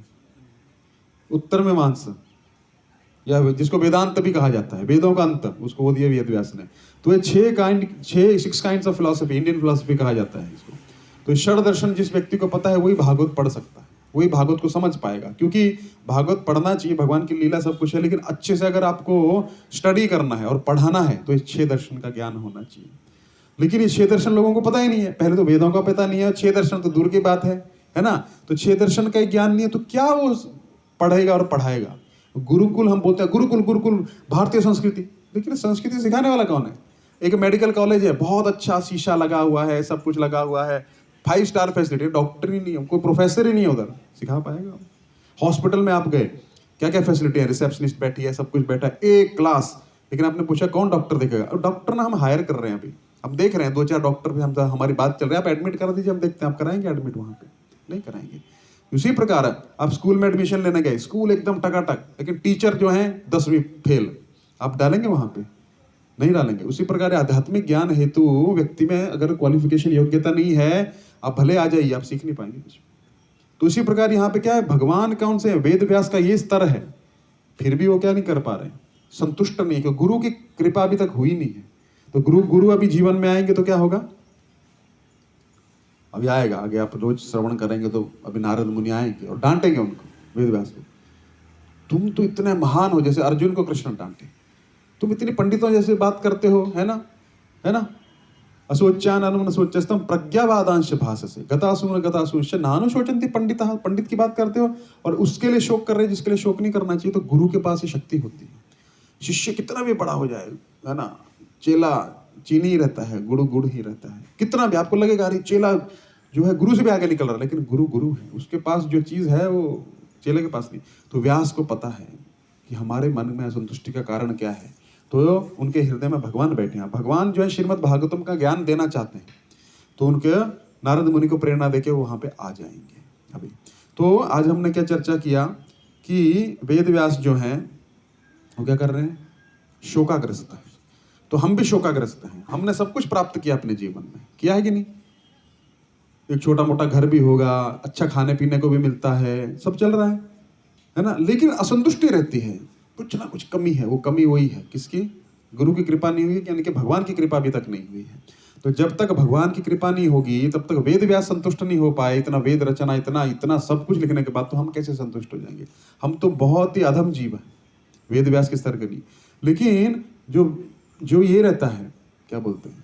A: उत्तर मीमांसा या जिसको वेदांत भी कहा जाता है, वेदों का अंत, उसको वो दिया वेद व्यास ने। तो ये 6 kinds of philosophy, Indian philosophy कहा जाता है इसको। तो षड दर्शन जिस व्यक्ति को पता है वही भागवत पढ़ सकता है, वही भागवत को समझ पाएगा। क्योंकि भागवत पढ़ना चाहिए, भगवान की लीला सब कुछ है, लेकिन अच्छे से अगर आपको स्टडी करना है और पढ़ाना है तो इस 6 दर्शन का ज्ञान होना चाहिए। लेकिन ये 6 दर्शन लोगों को पता ही नहीं है। पहले तो वेदों का पता नहीं है, 6 दर्शन तो दूर की बात है ना। तो 6 दर्शन का ज्ञान नहीं है तो क्या वो पढ़ेगा और पढ़ाएगा। गुरुकुल हम बोलते हैं, गुरुकुल गुरुकुल भारतीय संस्कृति, लेकिन संस्कृति सिखाने वाला कौन है। एक मेडिकल कॉलेज है, बहुत अच्छा शीशा लगा हुआ है, सब कुछ लगा हुआ है, 5 स्टार फैसिलिटी, डॉक्टर ही नहीं है, कोई प्रोफेसर ही नहीं है उधर, सिखा पाएगा। हॉस्पिटल में आप गए, क्या क्या फैसिलिटी है, रिसेप्शनिस्ट बैठी है, सब कुछ बैठा है, एक क्लास। लेकिन आपने पूछा कौन डॉक्टर देखेगा, डॉक्टर ना हम हायर कर रहे हैं अभी, हम देख रहे हैं 2-4 डॉक्टर भी, हम हमारी बात चल रही है, आप एडमिट करा दीजिए, हम देखते हैं आप कराएंगे एडमिट, वहां पे नहीं कराएंगे। उसी प्रकार आप स्कूल में एडमिशन लेने गए, स्कूल एकदम टकाटक, लेकिन टीचर जो है 10वीं फेल, आप डालेंगे वहां पे, नहीं डालेंगे। उसी प्रकार आध्यात्मिक ज्ञान हेतु व्यक्ति में अगर क्वालिफिकेशन योग्यता नहीं है, आप भले आ जाइए, आप सीख नहीं पाएंगे कुछ। तो उसी प्रकार यहाँ पे क्या है, भगवान कौन से, वेद व्यास का ये स्तर है, फिर भी वो क्या नहीं कर पा रहे, संतुष्ट नहीं है, क्योंकि गुरु की कृपा अभी तक हुई नहीं है। तो गुरु अभी जीवन में आएंगे तो क्या होगा, अभी आएगा आगे, आप रोज श्रवण करेंगे तो अभी नारद मुनि आएंगे और डांटेंगे उनको, वेद व्यास को, तुम तो इतने महान हो, जैसे अर्जुन को कृष्ण डांटे, तुम इतनी पंडितों जैसे बात करते हो, है ना। असोच्यान अनुमनसोच्यस्तम प्रज्ञावादांश भाषसे गतासून नानु शोचन्ति पंडितः, पंडित की बात करते हो और उसके लिए शोक कर रहे, जिसके लिए शोक नहीं करना चाहिए। तो गुरु के पास ही शक्ति होती है। शिष्य कितना भी बड़ा हो जाए, है ना, चेला चीनी ही रहता है, गुड़ ही रहता है, कितना भी आपको लगेगा अरे चेला जो है गुरु से भी आगे निकल रहा है, लेकिन गुरु है, उसके पास जो चीज है वो चेले के पास नहीं। तो व्यास को पता है कि हमारे मन में असंतुष्टि का कारण क्या है, तो उनके हृदय में भगवान बैठे हैं। भगवान जो है श्रीमद् भागवतम का ज्ञान देना चाहते हैं, तो उनके नारद मुनि को प्रेरणा देके वो वहां पे आ जाएंगे अभी। तो आज हमने क्या चर्चा किया कि वेद व्यास जो हैं वो क्या कर रहे हैं, शोकाग्रस्त है। तो हम भी शोकाग्रस्त हैं, हमने सब कुछ प्राप्त किया अपने जीवन में, किया है कि नहीं। एक छोटा मोटा घर भी होगा, अच्छा खाने पीने को भी मिलता है, सब चल रहा है ना, लेकिन असंतुष्टि रहती है, कुछ ना कुछ कमी है। वो कमी वही है किसकी, गुरु की कृपा नहीं हुई, यानी कि भगवान की कृपा अभी तक नहीं हुई है। तो जब तक भगवान की कृपा नहीं होगी तब तक वेद व्यास संतुष्ट नहीं हो पाए, इतना वेद रचना, इतना सब कुछ लिखने के बाद तो हम कैसे संतुष्ट हो जाएंगे। हम तो बहुत ही अधम जीव है, वेद व्यास के स्तर के नहीं। लेकिन जो ये रहता है, क्या बोलते हैं,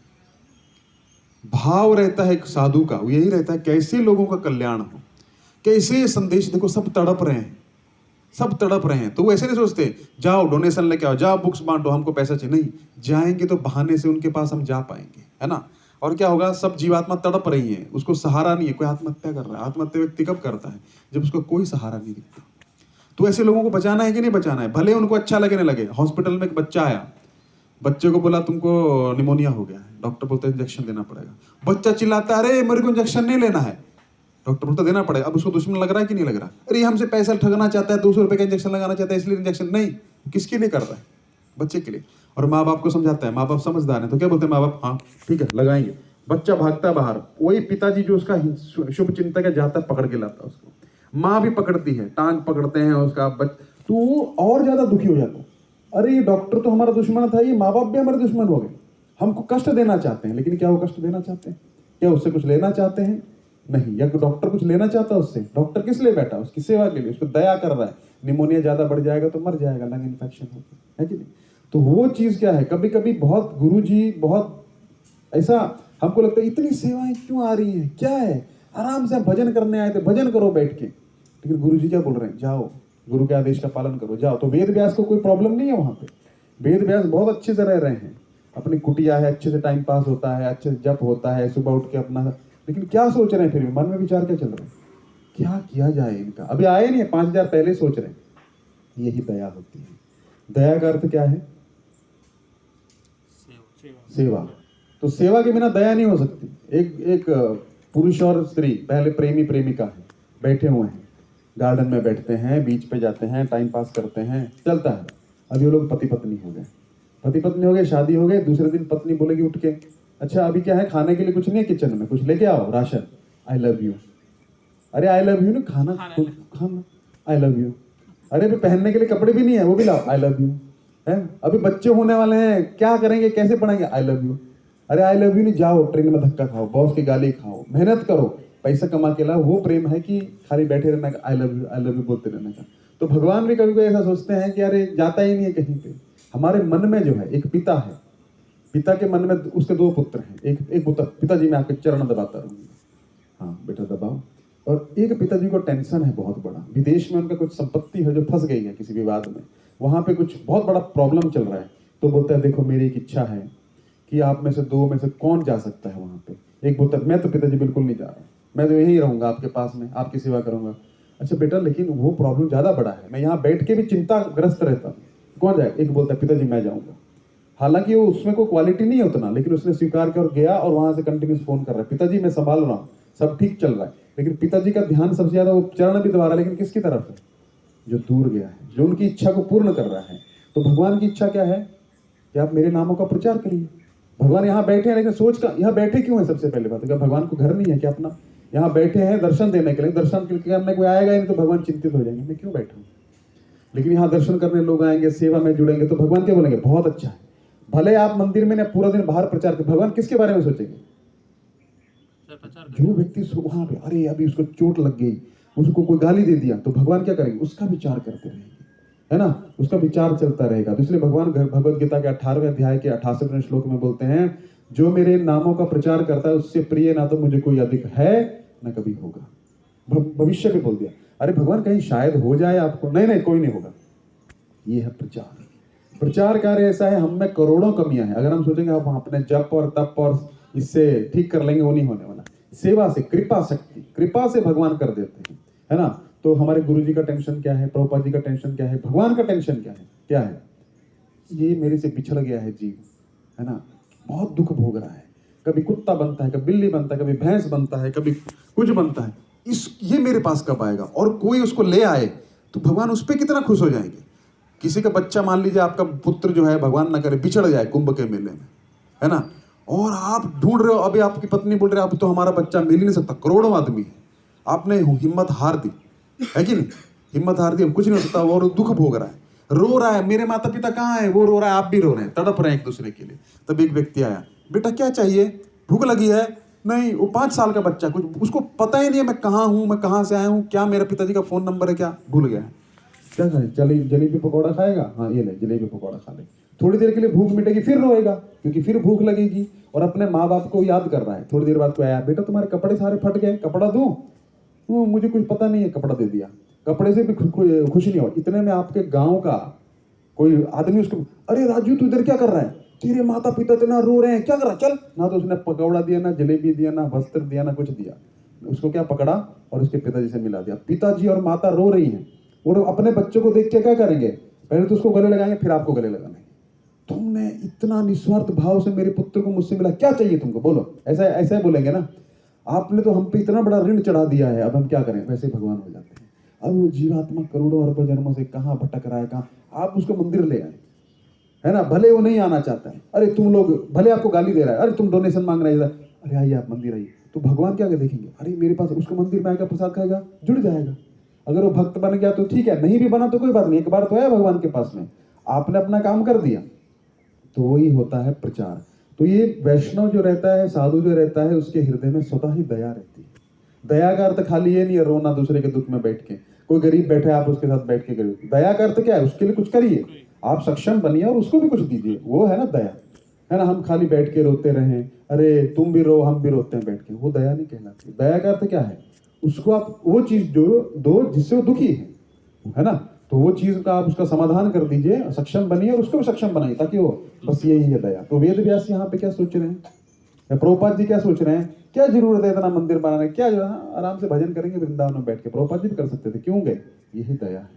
A: भाव रहता है एक साधु का, वो यही रहता है कैसे लोगों का कल्याण हो, कैसे संदेश। देखो सब तड़प रहे हैं, तो वो ऐसे नहीं सोचते जाओ डोनेशन लेके आओ, जाओ बुक्स बांटो, हमको पैसा चाहिए, नहीं, जाएंगे तो बहाने से उनके पास हम जा पाएंगे, है ना। और क्या होगा, सब जीवात्मा तड़प रही है, उसको सहारा नहीं है, कोई आत्महत्या कर रहा है। आत्महत्या व्यक्ति कब करता है, जब उसको कोई सहारा नहीं दिखता। तो ऐसे लोगों को बचाना है कि नहीं बचाना है, भले उनको अच्छा लगे ना लगे। हॉस्पिटल में एक बच्चा आया, बच्चे को बोला तुमको निमोनिया हो गया है, डॉक्टर बोलता है इंजेक्शन देना पड़ेगा। बच्चा चिल्लाता है अरे मेरे को इंजेक्शन नहीं लेना है, डॉक्टर बोलता देना पड़ेगा। अब उसको दुश्मन लग रहा है कि नहीं लग रहा, अरे हमसे पैसा ठगना चाहता है, 200 रुपए का इंजेक्शन लगाना चाहता है, इसलिए इंजेक्शन नहीं, किसके लिए कर रहा है, बच्चे के लिए। और माँ बाप को समझाता है, माँ बाप समझदार है, तो क्या बोलते हैं माँ बाप, हाँ ठीक है लगाएंगे, बच्चा भागता है बाहर, वही पिताजी जो उसका शुभ चिंतक है जाता है पकड़ के लाता है उसको, माँ भी पकड़ती है, टांग पकड़ते हैं उसका तो और ज्यादा दुखी हो जाता है। अरे ये डॉक्टर तो हमारा दुश्मन था, ये माँ बाप भी हमारे दुश्मन हो गए, हमको कष्ट देना चाहते हैं। लेकिन क्या वो कष्ट देना चाहते हैं? क्या उससे कुछ लेना चाहते हैं? नहीं। या डॉक्टर कुछ लेना चाहता है उससे? डॉक्टर किस लिए बैठा? उसकी सेवा के लिए, उसको दया कर रहा है। निमोनिया ज्यादा बढ़ जाएगा तो मर जाएगा, लंग इन्फेक्शन होगा, है कि नहीं? तो वो चीज क्या है, कभी कभी बहुत गुरुजी बहुत ऐसा हमको लगता है इतनी सेवाएं क्यों आ रही हैं, क्या है, आराम से हम भजन करने आए थे, भजन करो बैठ के। लेकिन गुरुजी क्या बोल रहे हैं, जाओ गुरु के आदेश का पालन करो, जाओ। तो वेद व्यास को कोई प्रॉब्लम नहीं है वहां पे, वेद व्यास बहुत अच्छे से रह रहे हैं, अपनी कुटिया है, अच्छे से टाइम पास होता है, अच्छे से जप होता है, सुबह उठ के अपना। लेकिन क्या सोच रहे हैं फिर भी मन में विचार क्या चल रहा है, क्या किया जाए इनका? अभी आए नहीं है, 5000 पहले सोच रहे हैं। यही दया होती है। दया का अर्थ क्या है? सेवा। तो सेवा के बिना दया नहीं हो सकती। एक पुरुष और स्त्री पहले प्रेमी प्रेमिका है, बैठे हुए हैं, गार्डन में बैठते हैं, बीच पे जाते हैं, टाइम पास करते हैं, चलता है। अभी वो लोग पति पत्नी हो गए, पति पत्नी हो गए, शादी हो गए। दूसरे दिन पत्नी बोलेगी उठ के, अच्छा अभी क्या है खाने के लिए? कुछ नहीं है किचन में, कुछ लेके आओ राशन। I love you. अरे आई लव यू ना, खाना खाना, आई लव यू। अरे अभी पहनने के लिए कपड़े भी नहीं है, वो भी लाओ, आई लव यू। है अभी बच्चे होने वाले हैं, क्या करेंगे, कैसे पढ़ेंगे? I love you. अरे आई लव यू नहीं, जाओ ट्रेन में धक्का खाओ, बॉस की गाली खाओ, मेहनत करो, पैसा कमा के लाओ। वो प्रेम है कि खाली बैठे रहना, आई लव यू बोलते रहने का? तो भगवान भी कभी कभी ऐसा सोचते हैं कि अरे जाता ही नहीं है कहीं पे। हमारे मन में जो है एक पिता है, पिता के मन में उसके 2 पुत्र हैं। एक पुत्र, पिताजी मैं आपके चरण दबाता रहूंगा, हाँ बेटा दबाओ। और एक पिताजी को टेंशन है बहुत बड़ा, विदेश में उनका कुछ संपत्ति है जो फंस गई है किसी विवाद में, वहां पे कुछ बहुत बड़ा प्रॉब्लम चल रहा है। तो बोलता है देखो मेरी एक इच्छा है कि आप में से 2 में से कौन जा सकता है वहां पे? एक बोलता है मैं तो पिताजी बिल्कुल नहीं जा रहा, मैं तो यहीं रहूंगा आपके पास में, आपकी सेवा करूंगा। अच्छा बेटा लेकिन वो प्रॉब्लम ज्यादा बड़ा है, मैं यहाँ बैठ के भी चिंताग्रस्त रहता हूँ, कौन जाए? एक बोलता है पिताजी मैं जाऊंगा। हालांकि वो उसमें कोई क्वालिटी नहीं है उतना, लेकिन उसने स्वीकार किया और गया, और वहां से कंटिन्यूस फोन कर रहा है, पिताजी मैं संभाल रहा हूँ, सब ठीक चल रहा है। लेकिन पिताजी का ध्यान सबसे ज्यादा, वो चरण भी दबा रहा है, लेकिन किसकी तरफ है? जो दूर गया है, जो उनकी इच्छा को पूर्ण कर रहा है। तो भगवान की इच्छा क्या है कि आप मेरे नामों का प्रचार करिए। भगवान यहाँ बैठे हैं, लेकिन सोच का यहाँ बैठे क्यों है? सबसे पहले बात है, क्या भगवान को घर नहीं है क्या अपना? यहाँ बैठे हैं दर्शन देने के लिए, दर्शन करने कोई आएगा ही नहीं तो भगवान चिंतित हो जाएंगे, मैं क्यों बैठा हूँ? लेकिन यहाँ दर्शन करने लोग आएंगे, सेवा में जुड़ेंगे, तो भगवान क्या बोलेंगे? बहुत अच्छा है। भले आप मंदिर में ना पूरा दिन बाहर प्रचार कर, भगवान किसके बारे में सोचेंगे? जो व्यक्ति वहां पे, अरे अभी उसको चोट लग गई, उसको कोई गाली दे दिया, तो भगवान क्या करेंगे? उसका विचार करते रहेंगे, है ना, उसका विचार चलता रहेगा। तो इसलिए भगवान भगवद गीता के 18वें अध्याय के 68वें श्लोक में बोलते हैं, जो मेरे नामों का प्रचार करता है उससे प्रिय ना तो मुझे कोई अधिक है न कभी होगा। भविष्य में बोल दिया। अरे भगवान कहीं शायद हो जाए आपको, नहीं नहीं कोई नहीं होगा। ये है प्रचार। प्रचार कार्य ऐसा है, हम में करोड़ों कमियां हैं। अगर हम सोचेंगे आप अपने जप और तप और इससे ठीक कर लेंगे, वो नहीं होने वाला। सेवा से, कृपा शक्ति, कृपा से भगवान कर देते हैं, है ना। तो हमारे गुरु जी का टेंशन क्या है, प्रभुपाद जी का टेंशन क्या है, भगवान का टेंशन क्या है? क्या है? ये मेरे से बिछड़ गया है जीव, है ना, बहुत दुख भोग रहा है, कभी कुत्ता बनता है, कभी बिल्ली बनता है, कभी भैंस बनता है, कभी कुछ बनता है, ये मेरे पास कब आएगा? और कोई उसको ले आए तो भगवान उस पर कितना खुश हो जाएंगे। किसी का बच्चा, मान लीजिए आपका पुत्र जो है, भगवान ना करे बिछड़ जाए कुंभ के मेले में, है ना, और आप ढूंढ रहे हो, अभी आपकी पत्नी बोल रही है अब तो हमारा बच्चा मिल ही नहीं सकता, करोड़ों आदमी है, आपने हिम्मत हार दी, है कि नहीं? हिम्मत हार दी, अब कुछ नहीं हो सकता, और दुख भोग रहा है, रो रहा है, मेरे माता पिता कहाँ है? वो रो रहा है, आप भी रो रहे हैं, तड़प रहे हैं एक दूसरे के लिए। तब एक व्यक्ति आया, बेटा क्या चाहिए? भूख लगी है? नहीं, वो 5 साल का बच्चा, कुछ उसको पता ही नहीं है मैं कहाँ हूँ, मैं कहाँ से आया हूँ, क्या मेरा पिताजी का फोन नंबर है, क्या भूल गया है। क्या खाए? जलेबी पकौड़ा खाएगा? हाँ ये ले जलेबी पकौड़ा खा ले, थोड़ी देर के लिए भूख मिटेगी, फिर रोएगा क्योंकि फिर भूख लगेगी, और अपने माँ बाप को याद कर रहा है। थोड़ी देर बाद को आया, बेटा तुम्हारे कपड़े सारे फट गए, कपड़ा दूं? मुझे कुछ पता नहीं है, कपड़ा दे दिया। कपड़े से भी खुश नहीं हो। इतने में आपके गांव का कोई आदमी उसको, अरे राजू तू इधर क्या कर रहा है? तेरे माता पिता इतना रो रहे हैं, क्या कर रहा है? चल ना। तो उसने पकौड़ा दिया, ना जलेबी दिया, ना वस्त्र दिया, ना कुछ दिया। उसको क्या पकड़ा और उसके पिताजी से मिला दिया। पिताजी और माता रो रही हैं, और अपने बच्चों को देख के क्या करेंगे? पहले तो उसको गले लगाएंगे, फिर आपको गले लगाएंगे। तुमने इतना निस्वार्थ भाव से मेरे पुत्र को मुझसे मिला, क्या चाहिए तुमको, बोलो। ऐसा ऐसा बोलेंगे ना, आपने तो हम पे इतना बड़ा ऋण चढ़ा दिया है, अब हम क्या करें? वैसे भगवान हो जाते हैं। अब वो जीवात्मा करोड़ों अरबों जन्मों से कहाँ भटक रहा है, कहाँ, आप उसको मंदिर ले आए, है ना, भले वो नहीं आना चाहता है। अरे तुम लोग, भले आपको गाली दे रहा है, अरे तुम डोनेशन मांग रहे हैं, अरे आइए आप मंदिर आइए, तो भगवान क्या देखेंगे, अरे मेरे पास उसको मंदिर में आएगा, प्रसाद खाएगा, जुड़ जाएगा। अगर वो भक्त बन गया तो ठीक है, नहीं भी बना तो कोई बात नहीं, एक बार तो आया भगवान के पास में, आपने अपना काम कर दिया। तो वही होता है प्रचार। तो ये वैष्णव जो रहता है, साधु जो रहता है, उसके हृदय में स्वतः ही दया रहती है। दया का अर्थ खाली ये नहीं है रोना दूसरे के दुख में बैठ के, कोई गरीब बैठे आप उसके साथ बैठ के करिए। दया का अर्थ क्या है, उसके लिए कुछ करिए, आप सक्षम बनिए और उसको भी कुछ दीजिए, वो है ना दया, है ना। हम खाली बैठ के रोते रहें, अरे तुम भी रो हम भी रोते हैं बैठ के, वो दया नहीं कहलाती। दया का अर्थ क्या है, उसको आप वो चीज जो दो जिससे वो दुखी है ना, तो वो चीज का आप उसका समाधान कर दीजिए, सक्षम बनिए और उसको भी सक्षम बनाइए, ताकि वो, बस यही है दया। तो वेद व्यास यहाँ पे क्या सोच रहे हैं, या प्रभुपाद जी क्या सोच रहे हैं, क्या जरूरत है इतना मंदिर बनाने, क्या जो है आराम से भजन करेंगे वृंदावन में बैठ के, प्रभुपाद जी भी कर सकते थे, क्यों गए, यही दया है।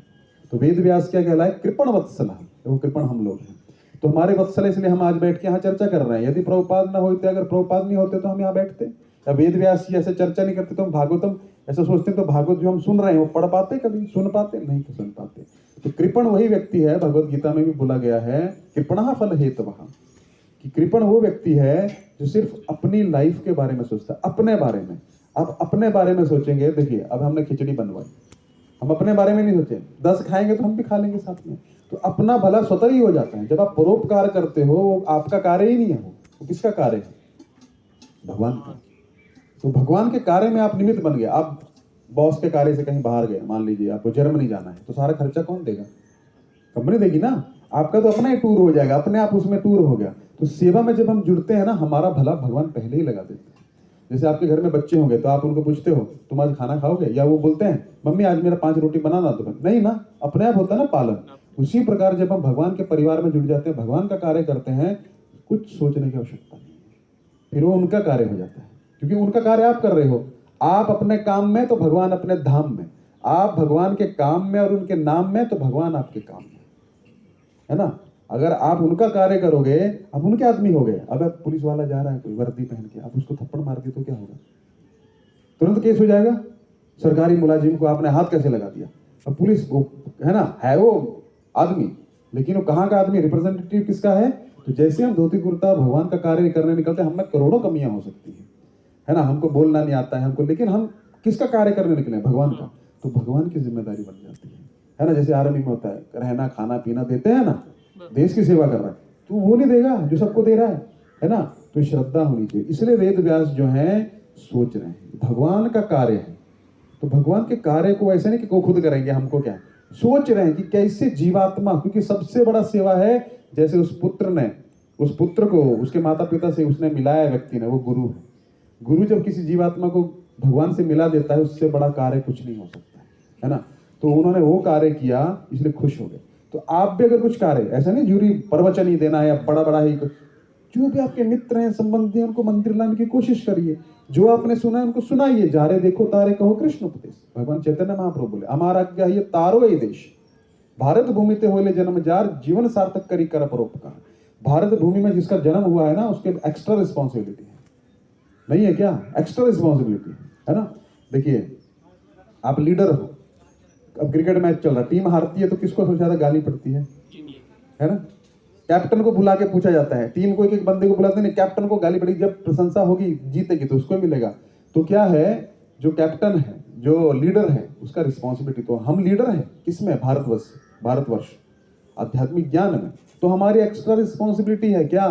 A: तो वेद व्यास क्या कहलाए, कृपण वत्सला, वो कृपण हम लोग हैं। तो हमारे वत्सल इसलिए हम आज बैठ के यहाँ चर्चा कर रहे हैं। यदि प्रभुपाद न होते, अगर प्रभुपाद नहीं होते तो हम यहाँ बैठते, या वेद व्यास जी ऐसे चर्चा नहीं करते तो हम भागवतम ऐसा सोचते तो भागवत जो हम सुन रहे हैं वो पढ़ पाते, कभी सुन पाते नहीं, तो सुन पाते। तो कृपण वही व्यक्ति है, भगवत गीता में भी बोला गया है, कृपणः फल हेतवः, कि कृपण वो व्यक्ति है जो सिर्फ अपनी लाइफ के बारे में सोचता है, अपने बारे में। आप अपने बारे में सोचेंगे, देखिए अब हमने खिचड़ी बनवाई, हम अपने बारे में नहीं सोचे, 10 खाएंगे तो हम भी खा लेंगे साथ में, तो अपना भला स्वतः ही हो जाता है। जब आप परोपकार करते हो, वो आपका कार्य ही नहीं है, वो किसका कार्य है, भगवान का। तो भगवान के कार्य में आप निमित्त बन गए। आप बॉस के कार्य से कहीं बाहर गए, मान लीजिए आपको जर्मनी जाना है, तो सारा खर्चा कौन देगा, कंपनी देगी ना, आपका तो अपना ही टूर हो जाएगा, अपने आप उसमें टूर हो गया। तो सेवा में जब हम जुड़ते हैं ना, हमारा भला भगवान पहले ही लगा देते हैं। जैसे आपके घर में बच्चे होंगे तो आप उनको पूछते हो तुम आज खाना खाओगे, या वो बोलते हैं मम्मी आज मेरा 5 रोटी बनाना, तो नहीं ना, अपने आप होता है ना पालन। उसी प्रकार जब हम भगवान के परिवार में जुड़ जाते हैं, भगवान का कार्य करते हैं, कुछ सोचने की आवश्यकता नहीं, फिर वो उनका कार्य हो जाता है, क्योंकि उनका कार्य आप कर रहे हो। आप अपने काम में तो भगवान अपने धाम में, आप भगवान के काम में और उनके नाम में तो भगवान आपके काम में, है ना। अगर आप उनका कार्य करोगे, आप उनके आदमी हो गए। अब पुलिस वाला जा रहा है कोई वर्दी पहन के, आप उसको थप्पड़ मार दिए तो क्या होगा, तुरंत केस हो जाएगा। सरकारी मुलाजिम को आपने हाथ कैसे लगा दिया, अब पुलिस वो है ना, है वो आदमी, लेकिन वो कहाँ का आदमी, रिप्रेजेंटेटिव किसका है। तो जैसे हम धोती कुर्ता भगवान का कार्य करने निकलते हैं, हम में करोड़ों कमियां हो सकती है ना, हमको बोलना नहीं आता है हमको, लेकिन हम किसका कार्य करने निकले, भगवान का, तो भगवान की जिम्मेदारी बन जाती है ना। जैसे आर्मी में होता है, रहना खाना पीना देते हैं ना, देश की सेवा कर रहा है, तो वो नहीं देगा जो सबको दे रहा है ना। तो श्रद्धा होनी चाहिए। इसलिए वेद व्यास जो है सोच रहे हैं भगवान का कार्य है, तो भगवान के कार्य को ऐसे नहीं कि वो खुद करेंगे, हमको क्या, सोच रहे हैं कि कैसे जीवात्मा, क्योंकि सबसे बड़ा सेवा है, जैसे उस पुत्र को उसके माता पिता से उसने मिलाया व्यक्ति ने, वो गुरु है। गुरु जब किसी जीवात्मा को भगवान से मिला देता है, उससे बड़ा कार्य कुछ नहीं हो सकता है ना। तो उन्होंने वो कार्य किया, इसलिए खुश हो गए। तो आप भी अगर कुछ कार्य, ऐसा नहीं जरूरी प्रवचन ही देना है या बड़ा बड़ा ही, जो भी आपके मित्र हैं संबंधी हैं उनको मंदिर लाने की कोशिश करिए, जो आपने सुना है उनको सुनाइए, जा रहे देखो तारे कहो कृष्ण उपदेश। भगवान चैतन्य महाप्रभु बोले हमारा आज्ञा ये तारो ये देश, भारत भूमि ते होले जन्म जार, जीवन सार्थक करी कर परोपकार। भारत भूमि में जिसका जन्म हुआ है ना, उसके एक्स्ट्रा रिस्पॉन्सिबिलिटी है, नहीं है क्या, एक्स्ट्रा रिस्पॉन्सिबिलिटी है ना। देखिए आप लीडर हो, अब क्रिकेट मैच चल रहा है, टीम हारती है तो किसको सबसे ज्यादा गाली पड़ती है ना। कैप्टन को बुला के पूछा जाता है, टीम को एक एक बंदे को बुलाते नहीं, कैप्टन को गाली पड़ेगी, जब प्रशंसा होगी जीतेगी तो उसको मिलेगा। तो क्या है, जो कैप्टन है, जो लीडर है, उसका रिस्पॉन्सिबिलिटी, तो हम लीडर हैं किसमें, भारतवर्ष आध्यात्मिक ज्ञान में, तो हमारी एक्स्ट्रा रिस्पॉन्सिबिलिटी है क्या,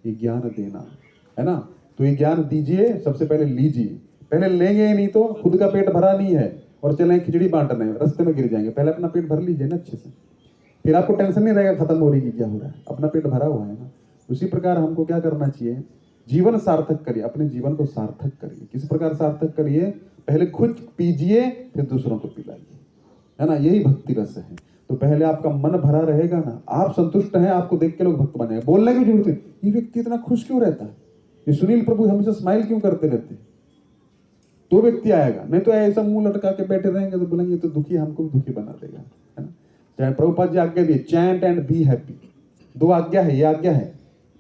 A: ये ज्ञान देना, है ना। तो ये ज्ञान दीजिए, सबसे पहले लीजिए, पहले लेंगे ही नहीं तो खुद का पेट भरा नहीं है और चलें खिचड़ी बांटने, रास्ते में गिर जाएंगे। पहले अपना पेट भर लीजिए ना अच्छे से, फिर आपको टेंशन नहीं रहेगा खत्म हो रही कि क्या हो रहा है, अपना पेट भरा हुआ है ना। उसी प्रकार हमको क्या करना चाहिए, जीवन सार्थक करिए, अपने जीवन को सार्थक करिए। किस प्रकार सार्थक करिए, पहले खुद पीजिए फिर दूसरों को पिलाइए, है ना, यही भक्ति रस है। तो पहले आपका मन भरा रहेगा ना, आप संतुष्ट हैं, आपको देख के लोग भक्त बनेंगे। बोलने की जरूरत है, ये व्यक्ति इतना खुश क्यों रहता है, ये सुनील प्रभु हमेशा स्माइल क्यों करते रहते, तो व्यक्ति आएगा। नहीं तो ऐसा मुंह लटका के बैठे रहेंगे तो बोलेंगे तो दुखी, हमको भी दुखी बना देगा, है ना। चाहे प्रभुपाद जी आज्ञा दिए, चैंट एंड बी हैप्पी, 2 आज्ञा है, ये आज्ञा है,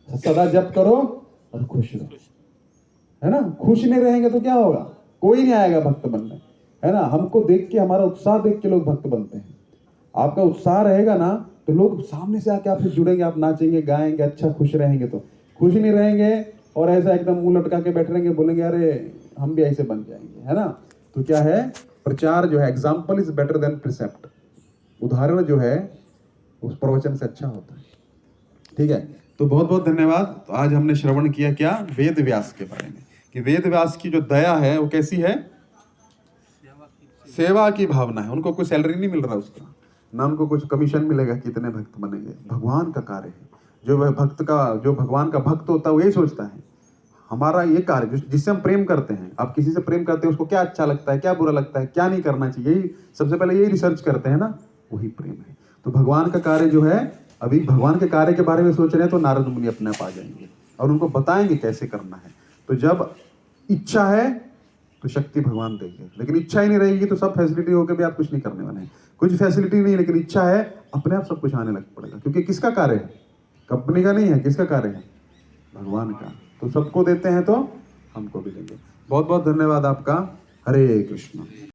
A: सदा जप करो और खुश रहो, है ना। खुश नहीं रहेंगे तो क्या होगा, कोई नहीं आएगा भक्त बनने, है ना। हमको देख के, हमारा उत्साह देख के लोग भक्त बनते हैं। आपका उत्साह रहेगा ना तो लोग सामने से आके आपसे जुड़ेंगे, आप नाचेंगे गाएंगे, अच्छा खुश रहेंगे। तो खुश नहीं रहेंगे और ऐसा एकदम मुंह लटका के बैठ रहेंगे, बोलेंगे अरे हम भी ऐसे बन जाएंगे, है ना। तो क्या है, प्रचार जो है, example is better than precept, उदाहरण जो है उस प्रवचन से अच्छा होता है। ठीक है, तो बहुत बहुत धन्यवाद। तो आज हमने श्रवण किया क्या, वेद व्यास के बारे में, कि वेद व्यास की जो दया है वो कैसी है, सेवा की भावना है। उनको कोई सैलरी नहीं मिल रहा उसका, ना उनको कुछ कमीशन मिलेगा कितने भक्त बनेंगे, भगवान का कार्य है। जो वह भक्त का, जो भगवान का भक्त होता है वो यही सोचता है हमारा ये कार्य जिससे हम प्रेम करते हैं। आप किसी से प्रेम करते हैं, उसको क्या अच्छा लगता है, क्या बुरा लगता है, क्या नहीं करना चाहिए, यही सबसे पहले यही रिसर्च करते हैं ना, वही प्रेम है। तो भगवान का कार्य जो है, अभी भगवान के कार्य के बारे में सोच रहे हैं तो नारद मुनि अपने आप आ जाएंगे और उनको बताएंगे कैसे करना है। तो जब इच्छा है तो शक्ति भगवान देंगे, लेकिन इच्छा ही नहीं रहेगी तो सब फैसिलिटी होकर भी आप कुछ नहीं करने वाले हैं। कुछ फैसिलिटी नहीं, लेकिन इच्छा है, अपने आप सब कुछ आने लग पड़ेगा। क्योंकि किसका कार्य है, कंपनी का नहीं है, किसका कार्य है, भगवान का। तो सबको देते हैं तो हमको भी देंगे। बहुत बहुत धन्यवाद आपका। हरे कृष्ण।